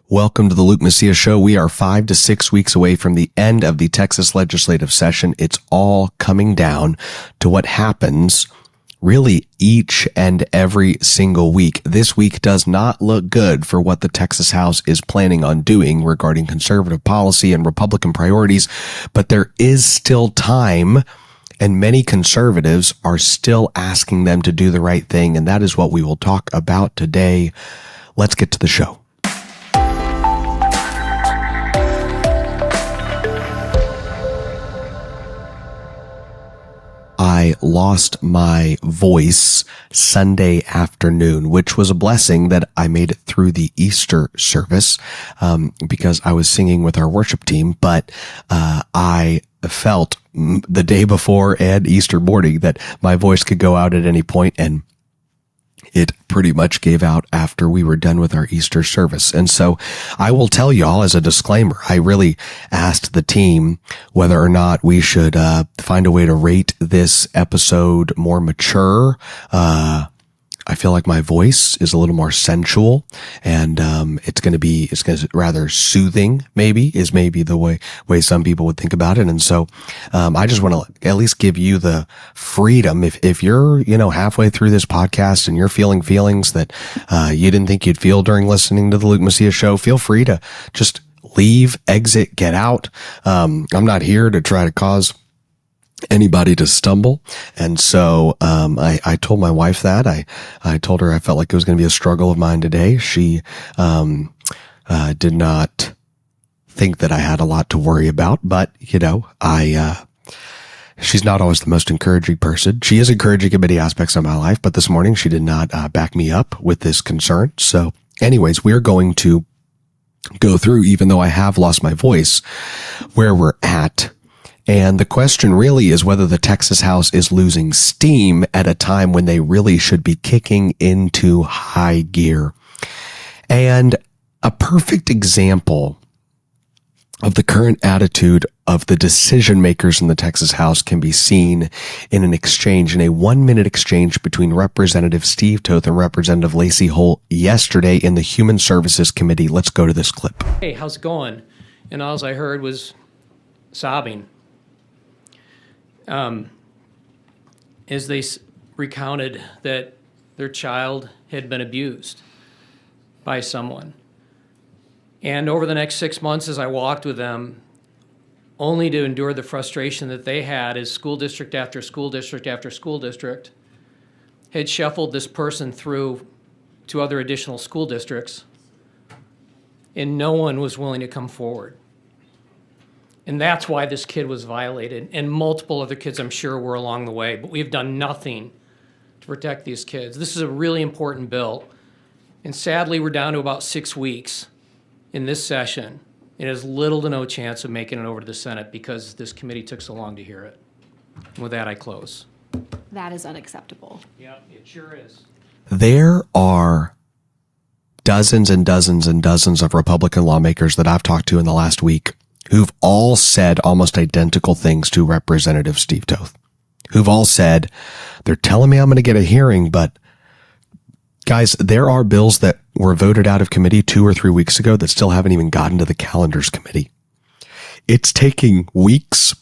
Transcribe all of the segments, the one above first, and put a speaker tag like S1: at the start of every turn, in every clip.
S1: Welcome to the Luke Macias Show. We are 5 to 6 weeks away from the end of the Texas legislative session. It's all coming down to what happens really each and every single week. This week does not look good for what the Texas House is planning on doing regarding conservative policy and Republican priorities, but there is still time, and many conservatives are still asking them to do the right thing, and that is what we will talk about today. Let's get to the show. I lost my voice Sunday afternoon, which was a blessing that I made it through the Easter service because I was singing with our worship team. But I felt the day before and Easter morning that my voice could go out at any point, and it pretty much gave out after we were done with our Easter service. And so I will tell y'all as a disclaimer, I really asked the team whether or not we should find a way to rate this episode more mature. I feel like my voice is a little more sensual, and it's going to be rather soothing, maybe the way some people would think about it. And so I just want to at least give you the freedom, if you're halfway through this podcast and you're feeling feelings that you didn't think you'd feel during listening to the Luke Macias Show, feel free to just leave, exit, get out. I'm not here to try to cause anybody to stumble. And so I told my wife that. I told her I felt like it was going to be a struggle of mine today. She did not think that I had a lot to worry about, but she's not always the most encouraging person. She is encouraging in many aspects of my life, but this morning she did not back me up with this concern. So anyways, we're going to go through, even though I have lost my voice, where we're at. And the question really is whether the Texas House is losing steam at a time when they really should be kicking into high gear. And a perfect example of the current attitude of the decision makers in the Texas House can be seen in an exchange, in a 1-minute exchange between Representative Steve Toth and Representative Lacey yesterday in the Human Services Committee. Let's go to this clip.
S2: Hey, how's it going? And all I heard was sobbing. As they recounted that their child had been abused by someone. And over the next 6 months, as I walked with them, only to endure the frustration that they had as school district after school district after school district had shuffled this person through to other additional school districts, and no one was willing to come forward. And that's why this kid was violated, and multiple other kids, I'm sure, were along the way. But we've done nothing to protect these kids. This is a really important bill. And sadly, we're down to about 6 weeks in this session. It has little to no chance of making it over to the Senate because this committee took so long to hear it. And with that, I close.
S3: That is unacceptable.
S2: Yeah, it sure is.
S1: There are dozens and dozens and dozens of Republican lawmakers that I've talked to in the last week who've all said almost identical things to Representative Steve Toth, who've all said, they're telling me I'm going to get a hearing, but guys, there are bills that were voted out of committee 2 or 3 weeks ago that still haven't even gotten to the calendars committee. It's taking weeks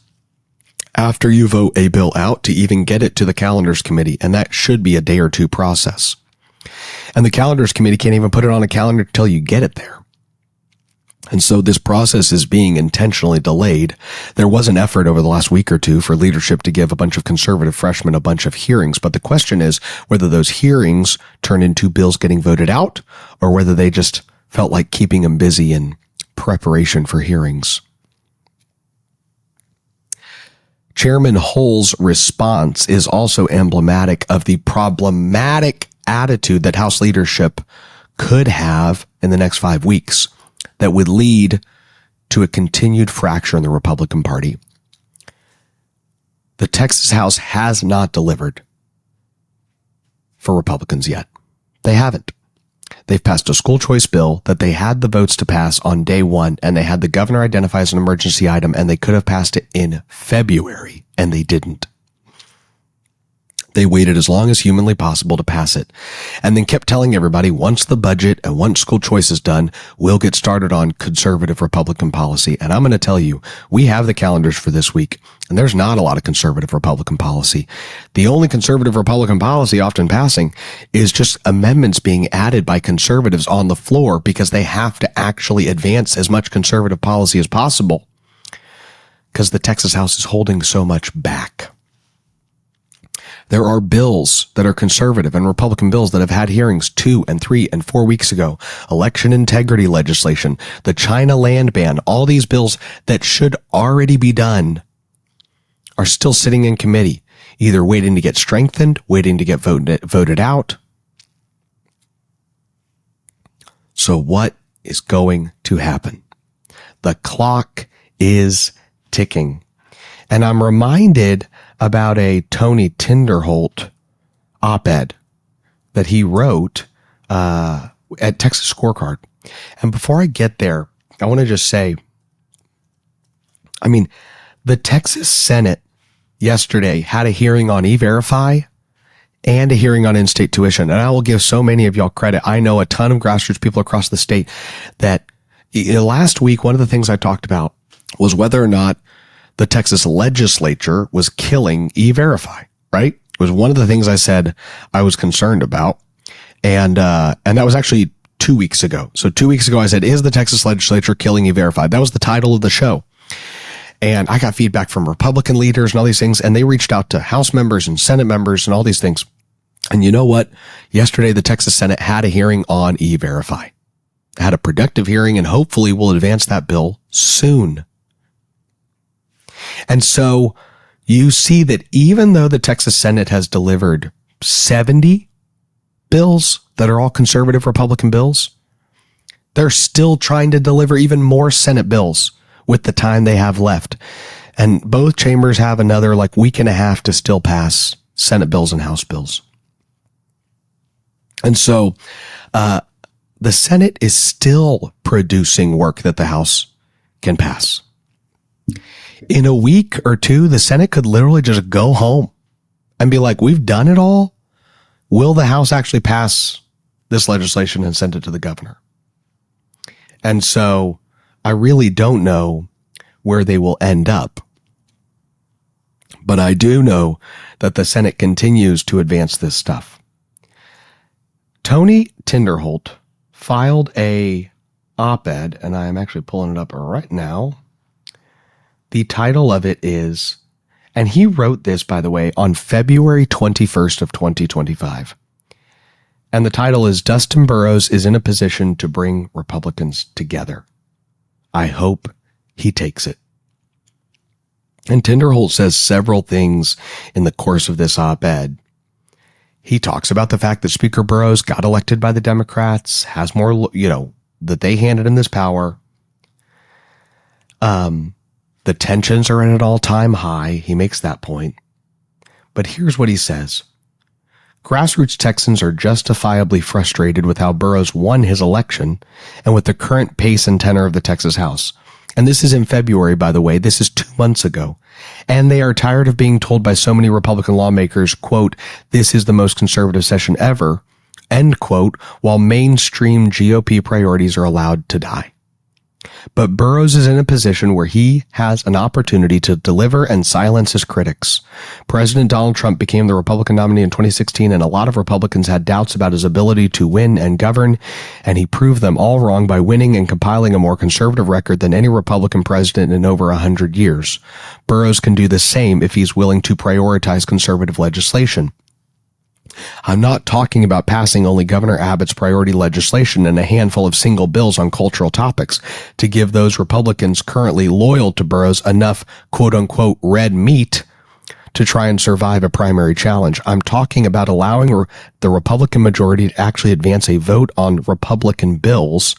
S1: after you vote a bill out to even get it to the calendars committee, and that should be a day or two process. And the calendars committee can't even put it on a calendar until you get it there. And so this process is being intentionally delayed. There was an effort over the last week or two for leadership to give a bunch of conservative freshmen a bunch of hearings. But the question is whether those hearings turn into bills getting voted out or whether they just felt like keeping them busy in preparation for hearings. Chairman Hull's response is also emblematic of the problematic attitude that House leadership could have in the next 5 weeks that would lead to a continued fracture in the Republican Party. The Texas House has not delivered for Republicans yet. They haven't. They've passed a school choice bill that they had the votes to pass on day one, and they had the governor identify as an emergency item, and they could have passed it in February, and they didn't. They waited as long as humanly possible to pass it, and then kept telling everybody once the budget and once school choice is done, we'll get started on conservative Republican policy. And I'm going to tell you, we have the calendars for this week, and there's not a lot of conservative Republican policy. The only conservative Republican policy often passing is just amendments being added by conservatives on the floor because they have to actually advance as much conservative policy as possible because the Texas House is holding so much back. There are bills that are conservative and Republican bills that have had hearings 2 and 3 and 4 weeks ago. Election integrity legislation, the China land ban, all these bills that should already be done are still sitting in committee, either waiting to get strengthened, waiting to get voted out. So what is going to happen? The clock is ticking. And I'm reminded about a Tony Tinderholt op-ed that he wrote at Texas Scorecard. And before I get there, I want to just say, the Texas Senate yesterday had a hearing on E-Verify and a hearing on in-state tuition. And I will give so many of y'all credit. I know a ton of grassroots people across the state that last week, one of the things I talked about was whether or not the Texas legislature was killing E-Verify, right? It was one of the things I said I was concerned about. And that was actually 2 weeks ago. So 2 weeks ago, I said, is the Texas legislature killing E-Verify? That was the title of the show. And I got feedback from Republican leaders and all these things. And they reached out to House members and Senate members and all these things. And you know what? Yesterday, the Texas Senate had a hearing on E-Verify. Had a productive hearing and hopefully will advance that bill soon. And so you see that even though the Texas Senate has delivered 70 bills that are all conservative Republican bills, they're still trying to deliver even more Senate bills with the time they have left. And both chambers have another week and a half to still pass Senate bills and House bills. And so the Senate is still producing work that the House can pass. In a week or two, the Senate could literally just go home and be like, we've done it all. Will the House actually pass this legislation and send it to the governor? And so I really don't know where they will end up. But I do know that the Senate continues to advance this stuff. Tony Tinderholt filed a op-ed, and I am actually pulling it up right now. The title of it is, and he wrote this, by the way, on February 21st of 2025. And the title is, Dustin Burrows is in a position to bring Republicans together. I hope he takes it. And Tinderholt says several things in the course of this op-ed. He talks about the fact that Speaker Burrows got elected by the Democrats, has more, that they handed him this power. The tensions are at an all-time high. He makes that point. But here's what he says. Grassroots Texans are justifiably frustrated with how Burrows won his election and with the current pace and tenor of the Texas House. And this is in February, by the way. This is 2 months ago. And they are tired of being told by so many Republican lawmakers, quote, this is the most conservative session ever, end quote, while mainstream GOP priorities are allowed to die. But Burrows is in a position where he has an opportunity to deliver and silence his critics. President Donald Trump became the Republican nominee in 2016, and a lot of Republicans had doubts about his ability to win and govern, and he proved them all wrong by winning and compiling a more conservative record than any Republican president in over 100 years. Burrows can do the same if he's willing to prioritize conservative legislation. I'm not talking about passing only Governor Abbott's priority legislation and a handful of single bills on cultural topics to give those Republicans currently loyal to Burrows enough quote-unquote red meat to try and survive a primary challenge. I'm talking about allowing the Republican majority to actually advance a vote on Republican bills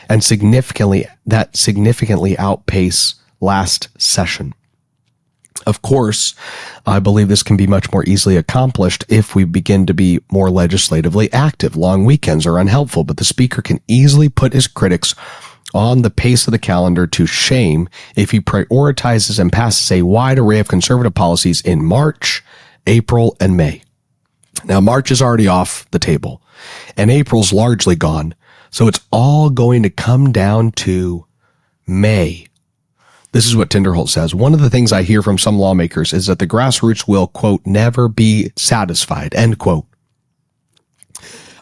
S1: and significantly outpace last session. Of course, I believe this can be much more easily accomplished if we begin to be more legislatively active. Long weekends are unhelpful, but the speaker can easily put his critics on the pace of the calendar to shame if he prioritizes and passes a wide array of conservative policies in March April and May. Now, March is already off the table, and April's largely gone. So it's all going to come down to May. This is what Tinderholt says. One of the things I hear from some lawmakers is that the grassroots will, quote, never be satisfied, end quote.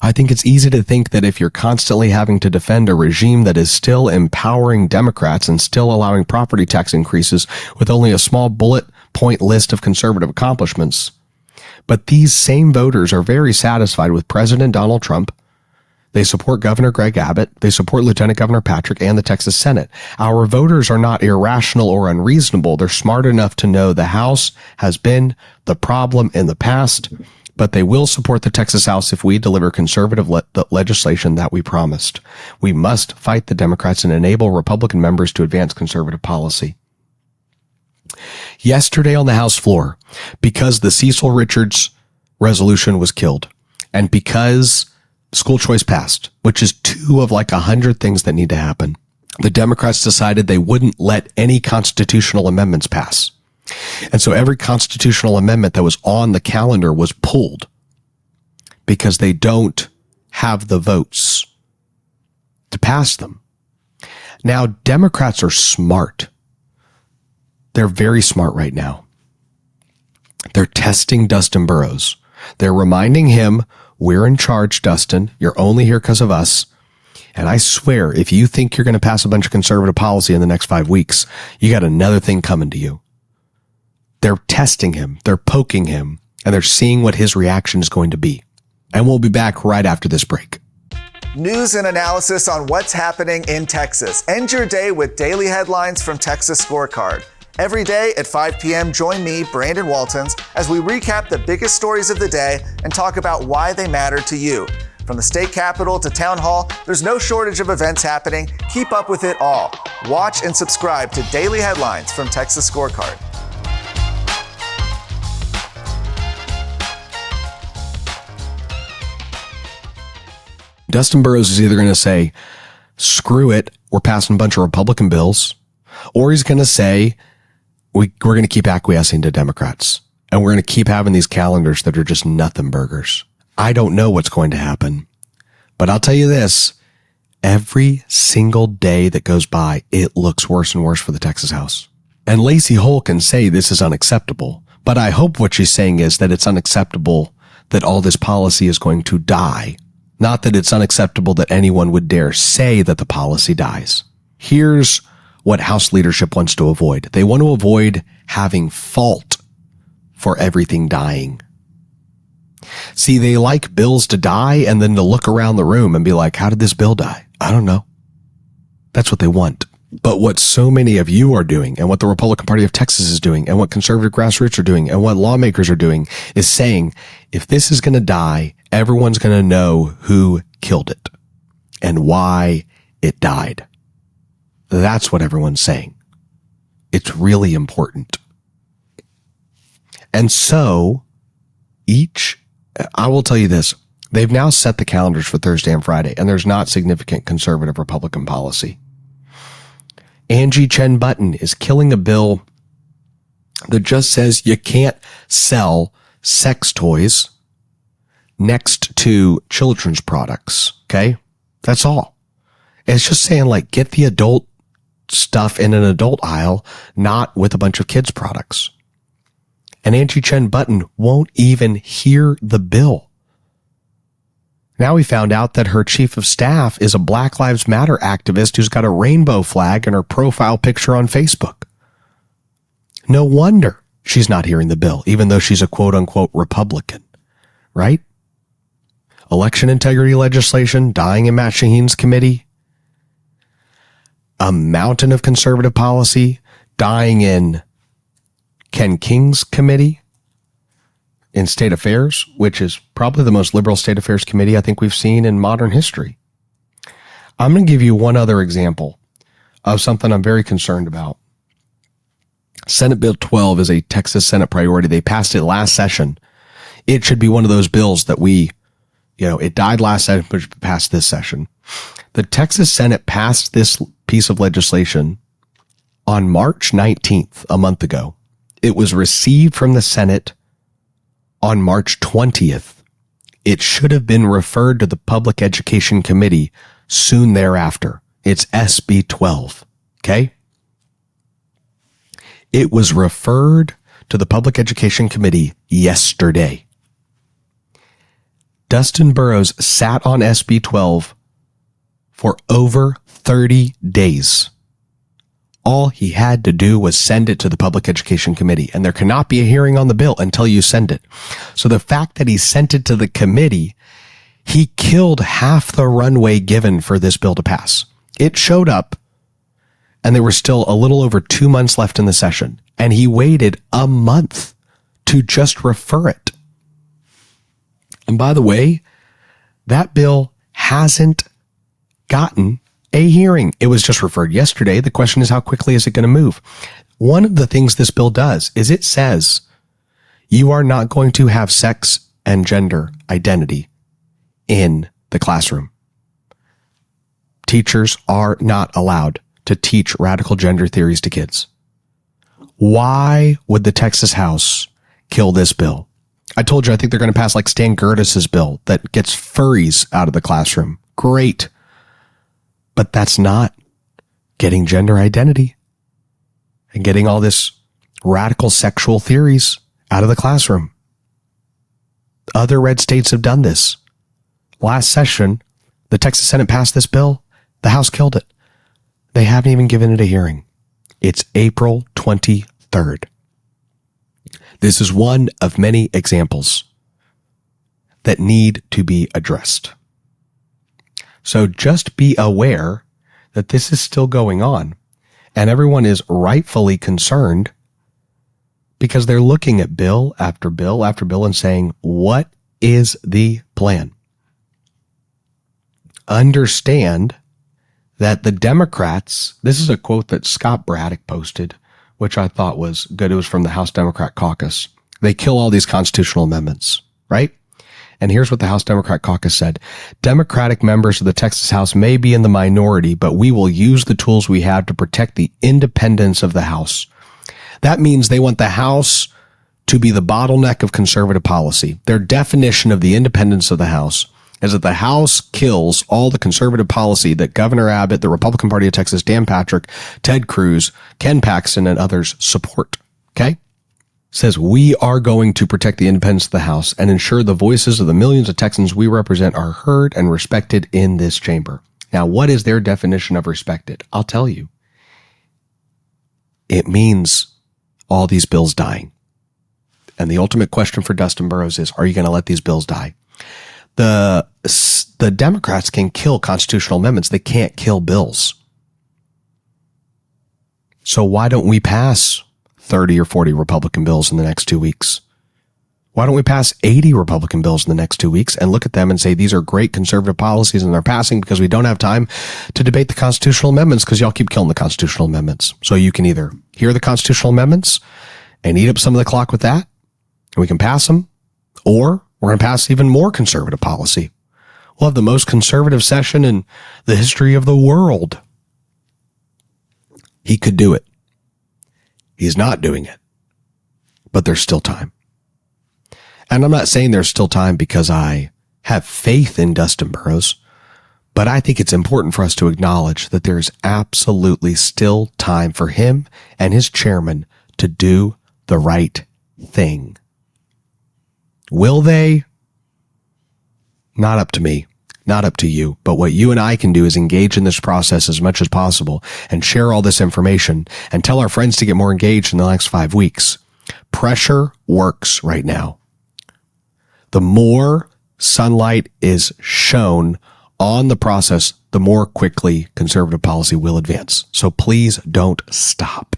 S1: I think it's easy to think that if you're constantly having to defend a regime that is still empowering Democrats and still allowing property tax increases with only a small bullet point list of conservative accomplishments. But these same voters are very satisfied with President Donald Trump. They support Governor Greg Abbott. They support Lieutenant Governor Patrick and the Texas Senate. Our voters are not irrational or unreasonable. They're smart enough to know the House has been the problem in the past, but they will support the Texas House if we deliver conservative legislation that we promised. We must fight the Democrats and enable Republican members to advance conservative policy. Yesterday on the House floor, because the Cecil Richards resolution was killed, and because school choice passed, which is 2 of like 100 things that need to happen, the Democrats decided they wouldn't let any constitutional amendments pass. And so every constitutional amendment that was on the calendar was pulled because they don't have the votes to pass them. Now, Democrats are smart. They're very smart right now. They're testing Dustin Burrows. They're reminding him, we're in charge, Dustin. You're only here because of us. And I swear, if you think you're going to pass a bunch of conservative policy in the next 5 weeks, you got another thing coming to you. They're testing him, they're poking him, and they're seeing what his reaction is going to be. And we'll be back right after this break.
S4: News and analysis on what's happening in Texas. End your day with daily headlines from Texas Scorecard. Every day at 5 p.m., join me, Brandon Waltons, as we recap the biggest stories of the day and talk about why they matter to you. From the state capitol to town hall, there's no shortage of events happening. Keep up with it all. Watch and subscribe to Daily Headlines from Texas Scorecard.
S1: Dustin Burrows is either going to say, screw it, we're passing a bunch of Republican bills, or he's going to say, we're going to keep acquiescing to Democrats, and we're going to keep having these calendars that are just nothing burgers. I don't know what's going to happen, but I'll tell you this, every single day that goes by, it looks worse and worse for the Texas House. And Lacey Hull can say this is unacceptable, but I hope what she's saying is that it's unacceptable that all this policy is going to die. Not that it's unacceptable that anyone would dare say that the policy dies. Here's what House leadership wants to avoid. They want to avoid having fault for everything dying. See, they like bills to die and then to look around the room and be like, how did this bill die? I don't know. That's what they want. But what so many of you are doing, and what the Republican Party of Texas is doing, and what conservative grassroots are doing, and what lawmakers are doing, is saying, if this is going to die, everyone's going to know who killed it and why it died. That's what everyone's saying. It's really important. And so I will tell you this, they've now set the calendars for Thursday and Friday, and there's not significant conservative Republican policy. Angie Chen Button is killing a bill that just says you can't sell sex toys next to children's products. Okay. That's all. It's just saying, like, get the adult stuff in an adult aisle, not with a bunch of kids products. And Angie Chen Button won't even hear the bill. Now we found out that her chief of staff is a Black Lives Matter activist who's got a rainbow flag in her profile picture on Facebook. No wonder she's not hearing the bill, even though she's a quote-unquote Republican, right? Election integrity legislation, dying in Matt Shaheen's committee, a mountain of conservative policy, dying in Ken King's committee, in State Affairs, which is probably the most liberal State Affairs committee I think we've seen in modern history. I'm going to give you one other example of something I'm very concerned about. Senate Bill 12 is a Texas Senate priority. They passed it last session. It should be one of those bills that it died last session, but it passed this session. The Texas Senate passed this piece of legislation on March 19th, a month ago. It was received from the Senate on March 20th. It should have been referred to the Public Education Committee soon thereafter. It's SB 12. Okay? It was referred to the Public Education Committee yesterday. Dustin Burrows sat on SB 12 for over 30 days. All he had to do was send it to the Public Education Committee, and there cannot be a hearing on the bill until you send it. So the fact that he sent it to the committee, he killed half the runway given for this bill to pass. It showed up, and there were still a little over 2 months left in the session, and he waited a month to just refer it. And by the way, that bill hasn't gotten a hearing. It was just referred yesterday. The question is, how quickly is it going to move? One of the things this bill does is it says you are not going to have sex and gender identity in the classroom. Teachers are not allowed to teach radical gender theories to kids. Why would the Texas House kill this bill? I told you, I think they're going to pass like Stan Gertis's bill that gets furries out of the classroom. Great. But that's not getting gender identity and getting all this radical sexual theories out of the classroom. Other red states have done this. Last session, the Texas Senate passed this bill. The House killed it. They haven't even given it a hearing. It's April 23rd. This is one of many examples that need to be addressed. So just be aware that this is still going on, and everyone is rightfully concerned because they're looking at bill after bill after bill and saying, what is the plan? Understand that the Democrats, this is a quote that Scott Braddock posted, which I thought was good. It was from the House Democrat Caucus. They kill all these constitutional amendments, right? And here's what the House Democrat Caucus said. Democratic members of the Texas House may be in the minority, but we will use the tools we have to protect the independence of the House. That means they want the House to be the bottleneck of conservative policy. Their definition of the independence of the House is that the House kills all the conservative policy that Governor Abbott, the Republican Party of Texas, Dan Patrick, Ted Cruz, Ken Paxton, and others support. Okay? Says we are going to protect the independence of the House and ensure the voices of the millions of Texans we represent are heard and respected in this chamber. Now, what is their definition of respected? I'll tell you. It means all these bills dying. And the ultimate question for Dustin Burrows is, are you going to let these bills die? The Democrats can kill constitutional amendments. They can't kill bills. So why don't we pass 30 or 40 Republican bills in the next 2 weeks? Why don't we pass 80 Republican bills in the next 2 weeks and look at them and say, these are great conservative policies and they're passing because we don't have time to debate the constitutional amendments because y'all keep killing the constitutional amendments. So you can either hear the constitutional amendments and eat up some of the clock with that, and we can pass them, or we're going to pass even more conservative policy. We'll have the most conservative session in the history of the world. He could do it. He's not doing it. But there's still time. And I'm not saying there's still time because I have faith in Dustin Burrows, but I think it's important for us to acknowledge that there's absolutely still time for him and his chairman to do the right thing. Will they? Not up to me, not up to you. But what you and I can do is engage in this process as much as possible and share all this information and tell our friends to get more engaged in the next 5 weeks. Pressure works right now. The more sunlight is shown on the process, the more quickly conservative policy will advance. So please don't stop.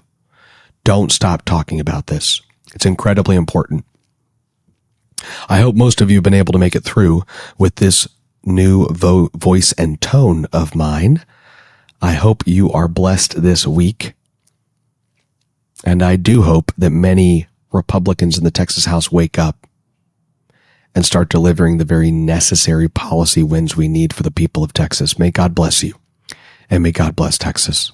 S1: Don't stop talking about this. It's incredibly important. I hope most of you have been able to make it through with this new voice and tone of mine. I hope you are blessed this week. And I do hope that many Republicans in the Texas House wake up and start delivering the very necessary policy wins we need for the people of Texas. May God bless you, and may God bless Texas.